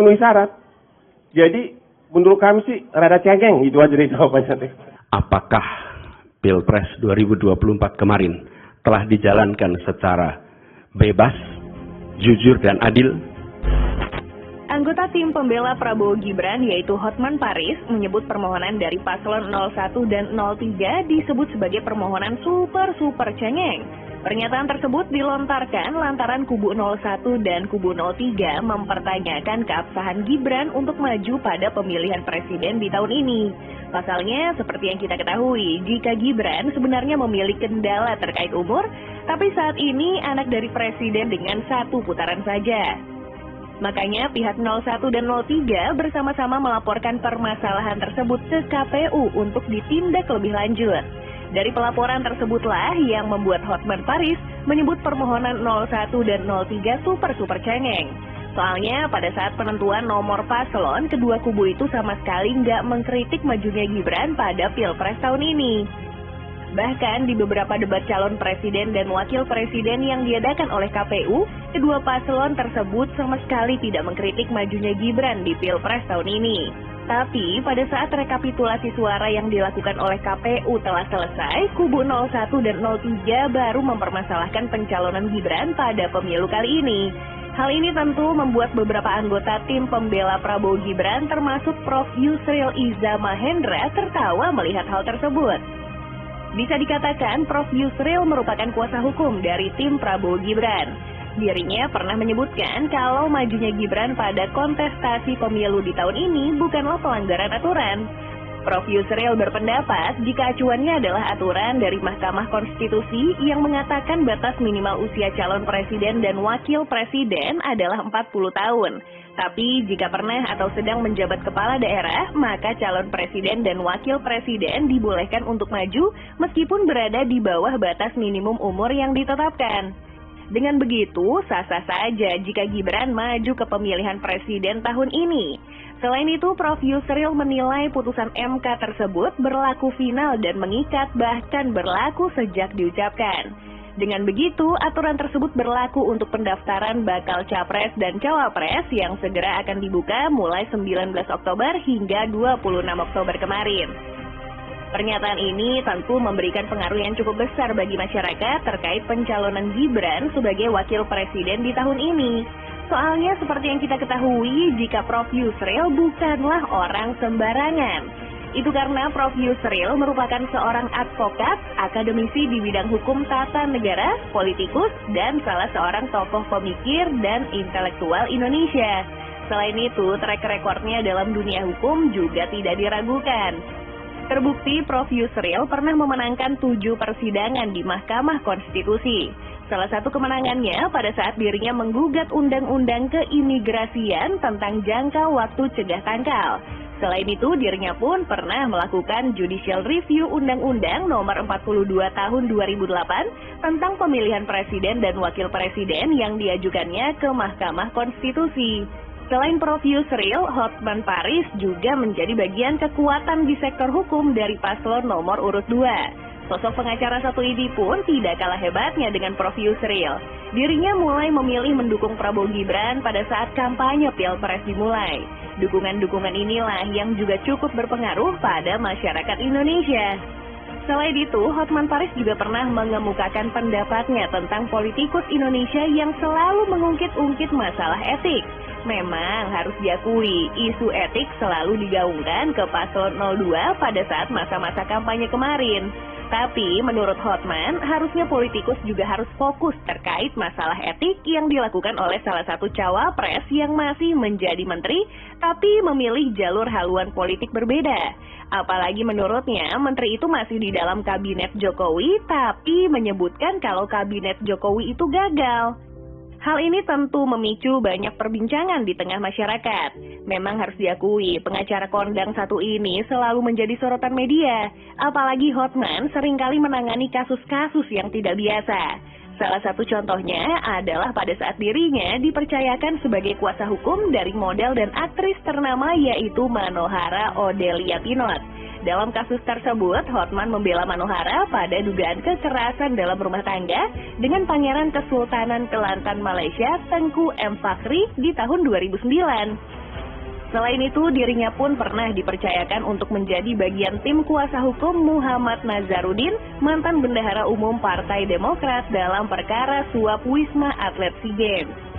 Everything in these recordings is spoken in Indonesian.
memenuhi syarat. Jadi menurut kami sih rada cengeng, itu aja deh jawabannya. Apakah Pilpres 2024 kemarin telah dijalankan secara bebas, jujur, dan adil? Anggota tim pembela Prabowo Gibran yaitu Hotman Paris menyebut permohonan dari paslon 01 dan 03 disebut sebagai permohonan super cengeng. Pernyataan tersebut dilontarkan lantaran kubu 01 dan kubu 03 mempertanyakan keabsahan Gibran untuk maju pada pemilihan presiden di tahun ini. Pasalnya, seperti yang kita ketahui, jika Gibran sebenarnya memiliki kendala terkait umur, tapi saat ini anak dari presiden dengan 1 putaran saja. Makanya pihak 01 dan 03 bersama-sama melaporkan permasalahan tersebut ke KPU untuk ditindak lebih lanjut. Dari pelaporan tersebutlah yang membuat Hotman Paris menyebut permohonan 01 dan 03 super cengeng. Soalnya pada saat penentuan nomor paslon, kedua kubu itu sama sekali nggak mengkritik majunya Gibran pada Pilpres tahun ini. Bahkan di beberapa debat calon presiden dan wakil presiden yang diadakan oleh KPU, kedua paslon tersebut sama sekali tidak mengkritik majunya Gibran di Pilpres tahun ini. Tapi pada saat rekapitulasi suara yang dilakukan oleh KPU telah selesai, kubu 01 dan 03 baru mempermasalahkan pencalonan Gibran pada pemilu kali ini. Hal ini tentu membuat beberapa anggota tim pembela Prabowo Gibran termasuk Prof. Yusril Iza Mahendra tertawa melihat hal tersebut. Bisa dikatakan Prof. Yusril merupakan kuasa hukum dari tim Prabowo Gibran. Dirinya pernah menyebutkan kalau majunya Gibran pada kontestasi pemilu di tahun ini bukanlah pelanggaran aturan. Prof. Yusril berpendapat jika acuannya adalah aturan dari Mahkamah Konstitusi yang mengatakan batas minimal usia calon presiden dan wakil presiden adalah 40 tahun. Tapi jika pernah atau sedang menjabat kepala daerah, maka calon presiden dan wakil presiden dibolehkan untuk maju meskipun berada di bawah batas minimum umur yang ditetapkan. Dengan begitu, sah-sah saja jika Gibran maju ke pemilihan presiden tahun ini. Selain itu, Prof. Yusril menilai putusan MK tersebut berlaku final dan mengikat bahkan berlaku sejak diucapkan. Dengan begitu, aturan tersebut berlaku untuk pendaftaran bakal capres dan cawapres yang segera akan dibuka mulai 19 Oktober hingga 26 Oktober kemarin. Pernyataan ini tentu memberikan pengaruh yang cukup besar bagi masyarakat terkait pencalonan Gibran sebagai wakil presiden di tahun ini. Soalnya seperti yang kita ketahui, jika Prof. Yusril bukanlah orang sembarangan. Itu karena Prof. Yusril merupakan seorang advokat, akademisi di bidang hukum tata negara, politikus, dan salah seorang tokoh pemikir dan intelektual Indonesia. Selain itu, track recordnya dalam dunia hukum juga tidak diragukan. Terbukti Prof. Yusril pernah memenangkan 7 persidangan di Mahkamah Konstitusi. Salah satu kemenangannya pada saat dirinya menggugat undang-undang keimigrasian tentang jangka waktu cegah tangkal. Selain itu, dirinya pun pernah melakukan judicial review Undang-Undang Nomor 42 Tahun 2008 tentang pemilihan presiden dan wakil presiden yang diajukannya ke Mahkamah Konstitusi. Selain Prof. Yusril, Hotman Paris juga menjadi bagian kekuatan di sektor hukum dari paslon nomor urut 2. Sosok pengacara satu ini pun tidak kalah hebatnya dengan Prof. Yusril. Dirinya mulai memilih mendukung Prabowo Gibran pada saat kampanye Pilpres dimulai. Dukungan-dukungan inilah yang juga cukup berpengaruh pada masyarakat Indonesia. Selain itu, Hotman Paris juga pernah mengemukakan pendapatnya tentang politikus Indonesia yang selalu mengungkit-ungkit masalah etik. Memang harus diakui, isu etik selalu digaungkan ke paslon 02 pada saat masa-masa kampanye kemarin. Tapi menurut Hotman, harusnya politikus juga harus fokus terkait masalah etik yang dilakukan oleh salah satu cawapres yang masih menjadi menteri, tapi memilih jalur haluan politik berbeda. Apalagi menurutnya, menteri itu masih di dalam kabinet Jokowi, tapi menyebutkan kalau kabinet Jokowi itu gagal. Hal ini tentu memicu banyak perbincangan di tengah masyarakat. Memang harus diakui, pengacara kondang satu ini selalu menjadi sorotan media. Apalagi Hotman seringkali menangani kasus-kasus yang tidak biasa. Salah satu contohnya adalah pada saat dirinya dipercayakan sebagai kuasa hukum dari model dan aktris ternama yaitu Manohara Odelia Pinot. Dalam kasus tersebut, Hotman membela Manohara pada dugaan kekerasan dalam rumah tangga dengan Pangeran Kesultanan Kelantan Malaysia Tengku M. Fakhri di tahun 2009. Selain itu, dirinya pun pernah dipercayakan untuk menjadi bagian tim kuasa hukum Muhammad Nazarudin, mantan bendahara umum Partai Demokrat dalam perkara suap Wisma Atlet SEA Games.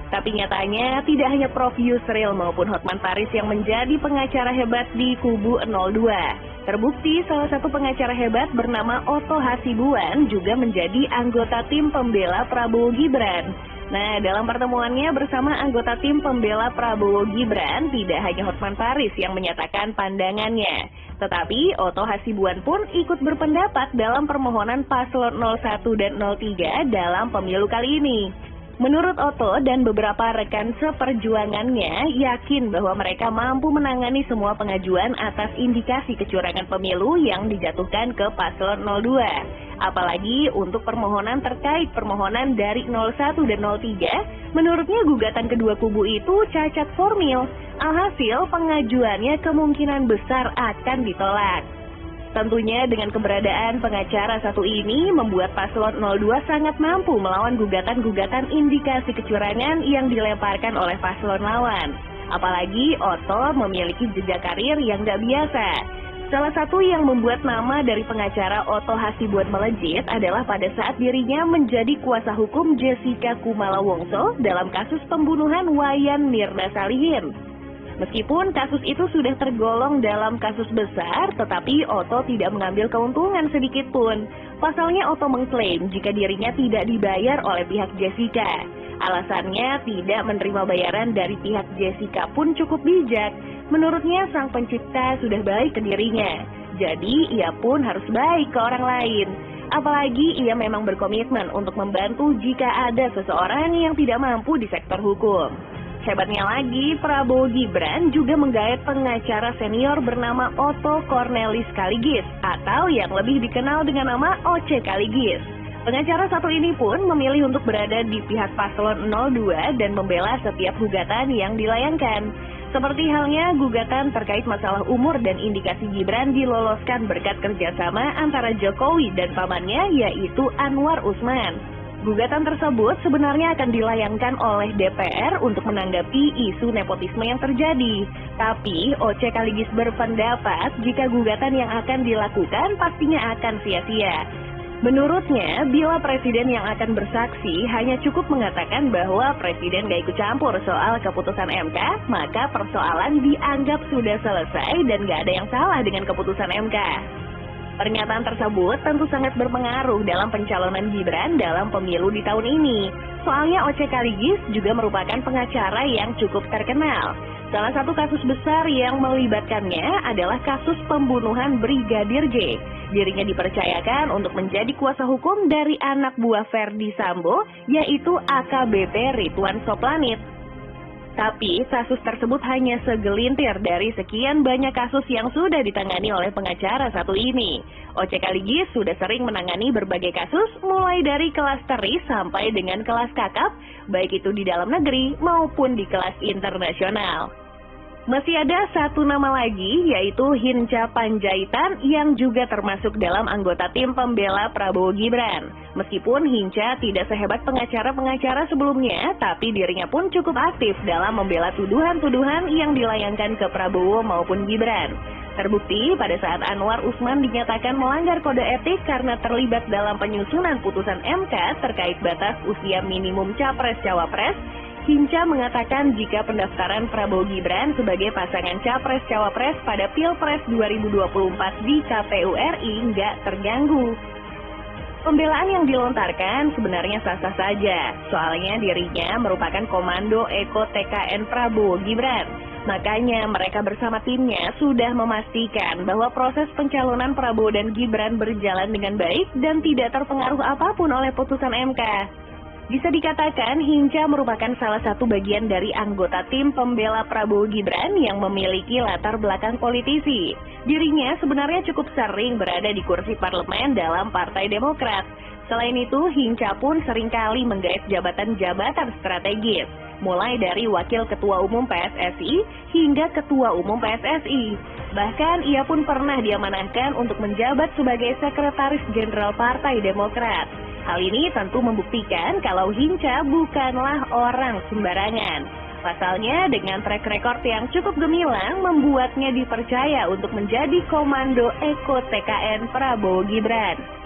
Tapi nyatanya, tidak hanya Prof. Yusril maupun Hotman Paris yang menjadi pengacara hebat di kubu 02. Terbukti salah satu pengacara hebat bernama Otto Hasibuan juga menjadi anggota tim pembela Prabowo Gibran. Nah, dalam pertemuannya bersama anggota tim pembela Prabowo Gibran, tidak hanya Hotman Paris yang menyatakan pandangannya, tetapi Otto Hasibuan pun ikut berpendapat dalam permohonan paslon 01 dan 03 dalam pemilu kali ini. Menurut Otto dan beberapa rekan seperjuangannya yakin bahwa mereka mampu menangani semua pengajuan atas indikasi kecurangan pemilu yang dijatuhkan ke paslon 02. Apalagi untuk permohonan terkait permohonan dari 01 dan 03, menurutnya gugatan kedua kubu itu cacat formil. Alhasil pengajuannya kemungkinan besar akan ditolak. Tentunya dengan keberadaan pengacara satu ini membuat paslon 02 sangat mampu melawan gugatan-gugatan indikasi kecurangan yang dilemparkan oleh paslon lawan. Apalagi Otto memiliki jejak karir yang gak biasa. Salah satu yang membuat nama dari pengacara Otto Hasibuan melejit adalah pada saat dirinya menjadi kuasa hukum Jessica Kumala Wongso dalam kasus pembunuhan Wayan Mirna Salihin. Meskipun kasus itu sudah tergolong dalam kasus besar, tetapi Otto tidak mengambil keuntungan sedikit pun. Pasalnya Otto mengklaim jika dirinya tidak dibayar oleh pihak Jessica. Alasannya tidak menerima bayaran dari pihak Jessica pun cukup bijak. Menurutnya sang pencipta sudah baik ke dirinya, jadi ia pun harus baik ke orang lain. Apalagi ia memang berkomitmen untuk membantu jika ada seseorang yang tidak mampu di sektor hukum. Hebatnya lagi, Prabowo Gibran juga menggait pengacara senior bernama Otto Cornelis Kaligis, atau yang lebih dikenal dengan nama Oce Kaligis. Pengacara satu ini pun memilih untuk berada di pihak paslon 02 dan membela setiap gugatan yang dilayangkan. Seperti halnya gugatan terkait masalah umur dan indikasi Gibran diloloskan berkat kerjasama antara Jokowi dan pamannya, yaitu Anwar Usman. Gugatan tersebut sebenarnya akan dilayangkan oleh DPR untuk menanggapi isu nepotisme yang terjadi. Tapi Oce Kaligis berpendapat jika gugatan yang akan dilakukan pastinya akan sia-sia. Menurutnya, bila presiden yang akan bersaksi hanya cukup mengatakan bahwa presiden gak ikut campur soal keputusan MK, maka persoalan dianggap sudah selesai dan gak ada yang salah dengan keputusan MK. Pernyataan tersebut tentu sangat berpengaruh dalam pencalonan Gibran dalam pemilu di tahun ini. Soalnya Oce Kaligis juga merupakan pengacara yang cukup terkenal. Salah satu kasus besar yang melibatkannya adalah kasus pembunuhan Brigadir J. Dirinya dipercayakan untuk menjadi kuasa hukum dari anak buah Verdi Sambo, yaitu AKBP Ridwan Soplanit. Tapi kasus tersebut hanya segelintir dari sekian banyak kasus yang sudah ditangani oleh pengacara satu ini. Oce Kaligis sudah sering menangani berbagai kasus, mulai dari kelas teri sampai dengan kelas kakap, baik itu di dalam negeri maupun di kelas internasional. Masih ada satu nama lagi, yaitu Hinca Panjaitan yang juga termasuk dalam anggota tim pembela Prabowo Gibran. Meskipun Hinca tidak sehebat pengacara-pengacara sebelumnya, tapi dirinya pun cukup aktif dalam membela tuduhan-tuduhan yang dilayangkan ke Prabowo maupun Gibran. Terbukti pada saat Anwar Usman dinyatakan melanggar kode etik karena terlibat dalam penyusunan putusan MK terkait batas usia minimum Capres-Cawapres, Hinca mengatakan jika pendaftaran Prabowo Gibran sebagai pasangan Capres-Cawapres pada Pilpres 2024 di KPU RI nggak terganggu. Pembelaan yang dilontarkan sebenarnya sah-sah saja, soalnya dirinya merupakan komando Eko TKN Prabowo Gibran. Makanya mereka bersama timnya sudah memastikan bahwa proses pencalonan Prabowo dan Gibran berjalan dengan baik dan tidak terpengaruh apapun oleh putusan MK. Bisa dikatakan Hinca merupakan salah satu bagian dari anggota tim pembela Prabowo Gibran yang memiliki latar belakang politisi. Dirinya sebenarnya cukup sering berada di kursi parlemen dalam Partai Demokrat. Selain itu, Hinca pun seringkali menggait jabatan-jabatan strategis, mulai dari Wakil Ketua Umum PSSI hingga Ketua Umum PSSI. Bahkan ia pun pernah diamanahkan untuk menjabat sebagai Sekretaris Jenderal Partai Demokrat. Hal ini tentu membuktikan kalau Hinca bukanlah orang sembarangan. Pasalnya, dengan track record yang cukup gemilang, membuatnya dipercaya untuk menjadi komando Eko TKN Prabowo Gibran.